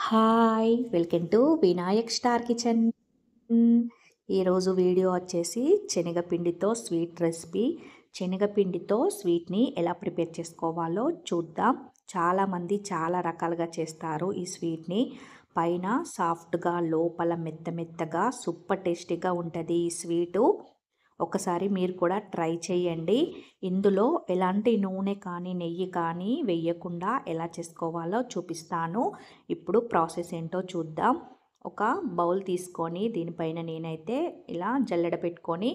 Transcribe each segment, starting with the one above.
Hi! Welcome to Vinayak star kitchen. ఈరోజు video వచ్చేసి శనగపిండితో sweet recipe. శనగపిండితో స్వీట్‌ని ఎలా ప్రిపేర్ చేసుకోవాలో చూద్దాం. చాలామంది చాలా రకాలుగా చేస్తారు ఈ స్వీట్‌ని. పైన సాఫ్ట్‌గా, లోపల మెత్తగా సూపర్ టేస్టీగా ఉంటది ఈ స్వీటు. ఒకసారి మీరు కూడా ట్రై చేయండి. ఇందులో ఎలాంటి నూనె కానీ, నెయ్యి కానీ వేయకుండా ఎలా చేసుకోవాలో చూపిస్తాను. ఇప్పుడు ప్రాసెస్ ఏంటో చూద్దాం. ఒక బౌల్ తీసుకొని దీనిపైన నేనైతే ఇలా జల్లెడ పెట్టుకొని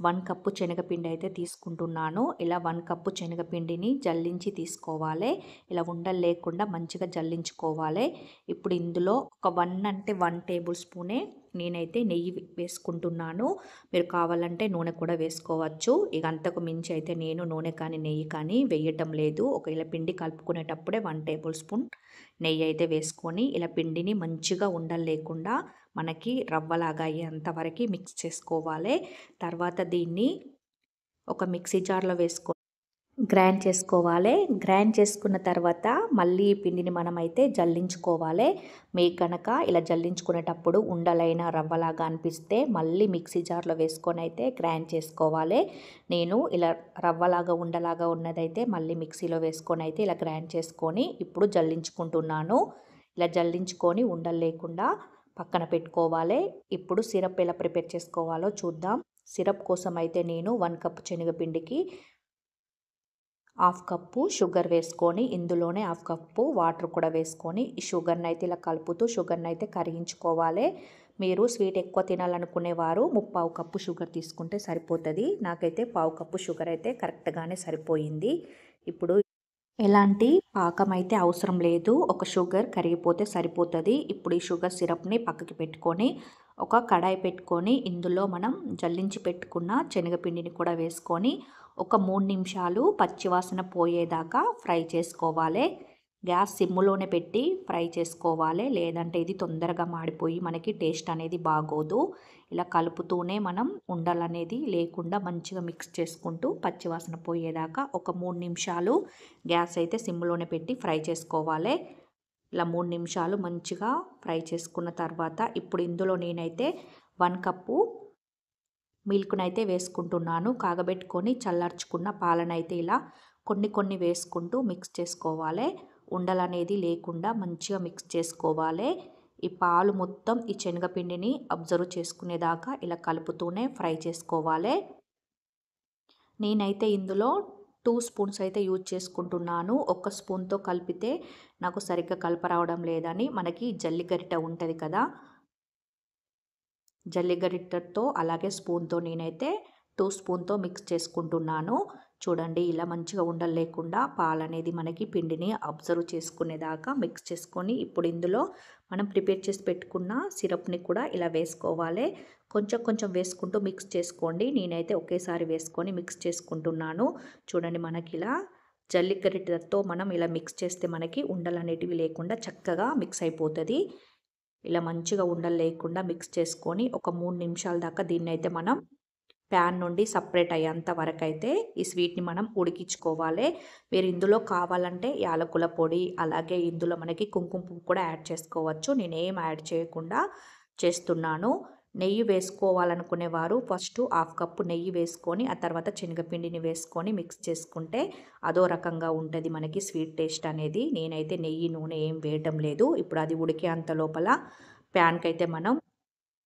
1 కప్పు శనగపిండి అయితే తీసుకుంటున్నాను. ఇలా 1 కప్పు శనగపిండిని జల్లించి తీసుకోవాలి. ఇలా ఉండలు లేకుండా మంచిగా జల్లించుకోవాలి. ఇప్పుడు ఇందులో ఒక 1 టేబుల్ స్పూనే నేనైతే నెయ్యి వేసుకుంటున్నాను. మీరు కావాలంటే నూనె కూడా వేసుకోవచ్చు. ఇక అంతకు మించి అయితే నేను నూనె కానీ, నెయ్యి కానీ వేయటం లేదు. ఒకవేళ పిండి కలుపుకునేటప్పుడే 1 టేబుల్ స్పూన్ నెయ్యి అయితే వేసుకొని ఇలా పిండిని మంచిగా ఉండలు లేకుండా మనకి రవ్వలాగా అయ్యేంత వరకు మిక్స్ చేసుకోవాలి. తర్వాత దీన్ని ఒక మిక్సీ జార్లో గ్రైండ్ చేసుకోవాలి. గ్రైండ్ చేసుకున్న తర్వాత మళ్ళీ ఈ పిండిని మనమైతే జల్లించుకోవాలి. మీకు కనుక ఇలా జల్లించుకునేటప్పుడు ఉండలైన రవ్వలాగా అనిపిస్తే మళ్ళీ మిక్సీ జార్లో వేసుకొని అయితే గ్రైండ్ చేసుకోవాలి. నేను ఇలా రవ్వలాగా ఉండలాగా ఉన్నదైతే మళ్ళీ మిక్సీలో వేసుకొని అయితే ఇలా గ్రైండ్ చేసుకొని ఇప్పుడు జల్లించుకుంటున్నాను. ఇలా జల్లించుకొని ఉండలు లేకుండా పక్కన పెట్టుకోవాలి. ఇప్పుడు సిరప్ ఎలా ప్రిపేర్ చేసుకోవాలో చూద్దాం. సిరప్ కోసం అయితే నేను 1 కప్పు శనగపిండికి 1/2 కప్పు షుగర్ వేసుకొని ఇందులోనే 1/2 కప్పు వాటర్ కూడా వేసుకొని ఈ షుగర్ని అయితే ఇలా కలుపుతూ షుగర్ని అయితే కరిగించుకోవాలి. మీరు స్వీట్ ఎక్కువ తినాలనుకునేవారు 3/4 కప్పు షుగర్ తీసుకుంటే సరిపోతుంది. నాకైతే 1/4 కప్పు షుగర్ అయితే కరెక్ట్గానే సరిపోయింది. ఇప్పుడు ఎలాంటి పాకం అయితే అవసరం లేదు. ఒక షుగర్ కరిగిపోతే సరిపోతుంది. ఇప్పుడు ఈ షుగర్ సిరప్ని పక్కకి పెట్టుకొని ఒక కడాయి పెట్టుకొని ఇందులో మనం జల్లించి పెట్టుకున్న శనగపిండిని కూడా వేసుకొని ఒక 3 నిమిషాలు పచ్చివాసన పోయేదాకా ఫ్రై చేసుకోవాలి. గ్యాస్ సిమ్ములోనే పెట్టి ఫ్రై చేసుకోవాలి. లేదంటే ఇది తొందరగా మాడిపోయి మనకి టేస్ట్ అనేది బాగోదు. ఇలా కలుపుతూనే మనం ఉండలనేది లేకుండా మంచిగా మిక్స్ చేసుకుంటూ పచ్చివాసన పోయేదాకా ఒక 3 నిమిషాలు గ్యాస్ అయితే సిమ్లోనే పెట్టి ఫ్రై చేసుకోవాలి. ఇలా 3 నిమిషాలు మంచిగా ఫ్రై చేసుకున్న తర్వాత ఇప్పుడు ఇందులో నేనైతే 1 కప్పు మిల్క్నైతే వేసుకుంటున్నాను. కాగబెట్టుకొని చల్లార్చుకున్న పాలనైతే ఇలా కొన్ని వేసుకుంటూ మిక్స్ చేసుకోవాలి. ఉండలనేది లేకుండా మంచిగా మిక్స్ చేసుకోవాలి. ఈ పాలు మొత్తం ఈ శనగపిండిని అబ్జర్వ్ చేసుకునేదాకా ఇలా కలుపుతూనే ఫ్రై చేసుకోవాలి. నేనైతే ఇందులో 2 స్పూన్స్ అయితే యూజ్ చేసుకుంటున్నాను. ఒక స్పూన్తో కలిపితే నాకు సరిగ్గా కలపరావడం లేదని మనకి జల్లి గరిట ఉంటుంది కదా, జల్లి గరిటతో అలాగే స్పూన్తో నేనైతే 2 స్పూన్తో మిక్స్ చేసుకుంటున్నాను. చూడండి ఇలా మంచిగా ఉండలు లేకుండా పాలనేది మనకి పిండిని అబ్జర్వ్ చేసుకునేదాకా మిక్స్ చేసుకొని ఇప్పుడు ఇందులో మనం ప్రిపేర్ చేసి పెట్టుకున్న సిరప్ని కూడా ఇలా వేసుకోవాలి. కొంచెం వేసుకుంటూ మిక్స్ చేసుకోండి. నేనైతే ఒకేసారి వేసుకొని మిక్స్ చేసుకుంటున్నాను. చూడండి మనకి ఇలా జల్లి గరిటతో మనం ఇలా మిక్స్ చేస్తే మనకి ఉండలు అనేటివి లేకుండా చక్కగా మిక్స్ అయిపోతుంది. ఇలా మంచిగా ఉండలు లేకుండా మిక్స్ చేసుకొని ఒక 3 నిమిషాల దాకా దీన్ని అయితే మనం ప్యాన్ నుండి సపరేట్ అయ్యేంత వరకు అయితే ఈ స్వీట్ని మనం ఉడికించుకోవాలి. మీరు ఇందులో కావాలంటే యాలకుల పొడి అలాగే ఇందులో మనకి కుంకుమ పువ్వు కూడా యాడ్ చేసుకోవచ్చు. నేనేం యాడ్ చేయకుండా చేస్తున్నాను. నెయ్యి వేసుకోవాలనుకునేవారు ఫస్ట్ 1/2 కప్పు నెయ్యి వేసుకొని ఆ తర్వాత శనగపిండిని వేసుకొని మిక్స్ చేసుకుంటే అదో రకంగా ఉంటుంది మనకి స్వీట్ టేస్ట్ అనేది. నేనైతే నెయ్యి నూనె ఏం వేయటం లేదు. ఇప్పుడు అది ఉడికేంత లోపల ప్యాన్కి అయితే మనం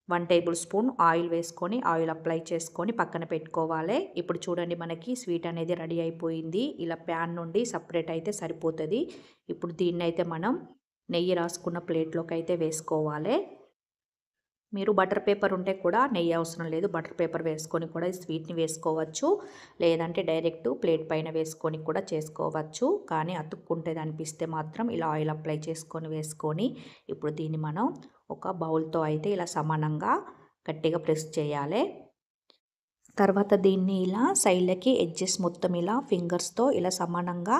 1 టేబుల్ స్పూన్ ఆయిల్ వేసుకొని ఆయిల్ అప్లై చేసుకొని పక్కన పెట్టుకోవాలి. ఇప్పుడు చూడండి మనకి స్వీట్ అనేది రెడీ అయిపోయింది. ఇలా ప్యాన్ నుండి సపరేట్ అయితే సరిపోతుంది. ఇప్పుడు దీన్ని అయితే మనం నెయ్యి రాసుకున్న ప్లేట్లోకి అయితే వేసుకోవాలి. మీరు బటర్ పేపర్ ఉంటే కూడా నెయ్యి అవసరం లేదు. బటర్ పేపర్ వేసుకొని కూడా ఈ స్వీట్ని వేసుకోవచ్చు. లేదంటే డైరెక్ట్ ప్లేట్ పైన వేసుకొని కూడా చేసుకోవచ్చు. కానీ అతుక్కుంటుంది అనిపిస్తే మాత్రం ఇలా ఆయిల్ అప్లై చేసుకొని వేసుకొని ఇప్పుడు దీన్ని మనం ఒక బౌల్తో అయితే ఇలా సమానంగా గట్టిగా ప్రెస్ చేయాలి. తర్వాత దీన్ని ఇలా సైడ్లకి ఎడ్జెస్ మొత్తం ఇలా ఫింగర్స్తో ఇలా సమానంగా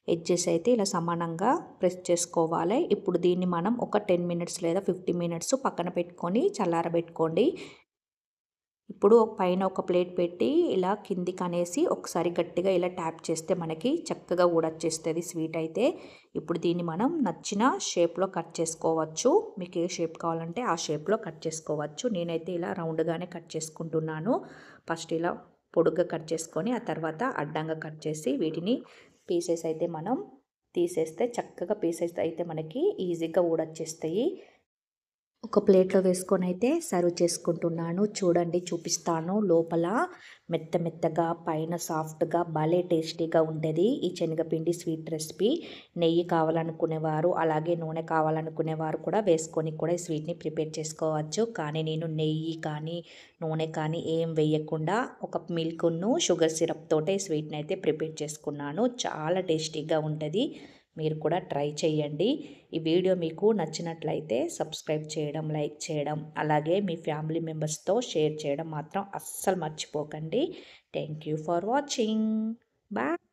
ఎడ్జెస్ అయితే ఇలా సమానంగా ప్రెస్ చేసుకోవాలి. ఇప్పుడు దీన్ని మనం ఒక 10 మినిట్స్ లేదా 15 మినిట్స్ పక్కన పెట్టుకొని చల్లారబెట్టుకోండి. ఇప్పుడు పైన ఒక ప్లేట్ పెట్టి ఇలా కిందికి అనేసి ఒకసారి గట్టిగా ఇలా ట్యాప్ చేస్తే మనకి చక్కగా ఊడొచ్చేస్తుంది స్వీట్ అయితే. ఇప్పుడు దీన్ని మనం నచ్చిన షేప్లో కట్ చేసుకోవచ్చు. మీకు ఏ షేప్ కావాలంటే ఆ షేప్లో కట్ చేసుకోవచ్చు. నేనైతే ఇలా రౌండ్గానే కట్ చేసుకుంటున్నాను. ఫస్ట్ ఇలా పొడుగ్గా కట్ చేసుకొని ఆ తర్వాత అడ్డంగా కట్ చేసి వీటిని పీసెస్ అయితే మనం తీసేస్తే చక్కగా పీసెస్ అయితే మనకి ఈజీగా ఊడొచ్చేస్తాయి. ఒక ప్లేట్లో వేసుకొని అయితే సర్వ్ చేసుకుంటున్నాను. చూడండి చూపిస్తాను. లోపల మెత్త మెత్తగా పైన సాఫ్ట్గా భలే టేస్టీగా ఉంటుంది ఈ శనగపిండి స్వీట్ రెసిపీ. నెయ్యి కావాలనుకునేవారు అలాగే నూనె కావాలనుకునేవారు కూడా వేసుకొని కూడా ఈ స్వీట్ని ప్రిపేర్ చేసుకోవచ్చు. కానీ నేను నెయ్యి కానీ నూనె కానీ ఏం వేయకుండా ఒక మిల్క్ను షుగర్ సిరప్ తోటే ఈ స్వీట్ని అయితే ప్రిపేర్ చేసుకున్నాను. చాలా టేస్టీగా ఉంటుంది. మీరు కూడా ట్రై చేయండి. ఈ వీడియో మీకు నచ్చినట్లయితే సబ్స్క్రైబ్ చేయడం, లైక్ చేయడం, అలాగే మీ ఫ్యామిలీ మెంబర్స్తో షేర్ చేయడం మాత్రం అస్సలు మర్చిపోకండి. Thank you for watching. Bye.